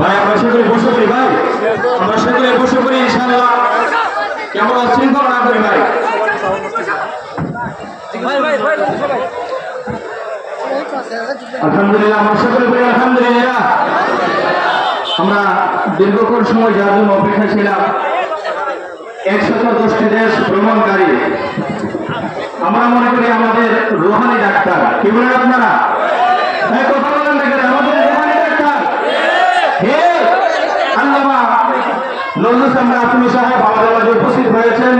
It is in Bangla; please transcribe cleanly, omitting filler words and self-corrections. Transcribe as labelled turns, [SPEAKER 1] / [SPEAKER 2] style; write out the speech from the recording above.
[SPEAKER 1] ভাই আমরা সকলে বসে করি ভাই, আমরা সকলে বসে করি ইনশাআল্লাহ, কেমন শৃঙ্খলা না করি ভাই। আলহামদুলিল্লাহ, আমরা সকলে বলি আলহামদুলিল্লাহ। আমরা দীর্ঘক্ষণ সময় যার জন্য অপেক্ষা ছিলাম, 110টি দেশ ভ্রমণকারী, আমরা মনে করি আমাদের রুহানি ডাক্তার। কি বলেন আপনারা? কথা বলেন দেখেন, আমাদের রুহানি ডাক্তার হে আল্লামা নজরুল ইসলাম রাসূলি সাহেব আমাদের মাঝে উপস্থিত হয়েছেন।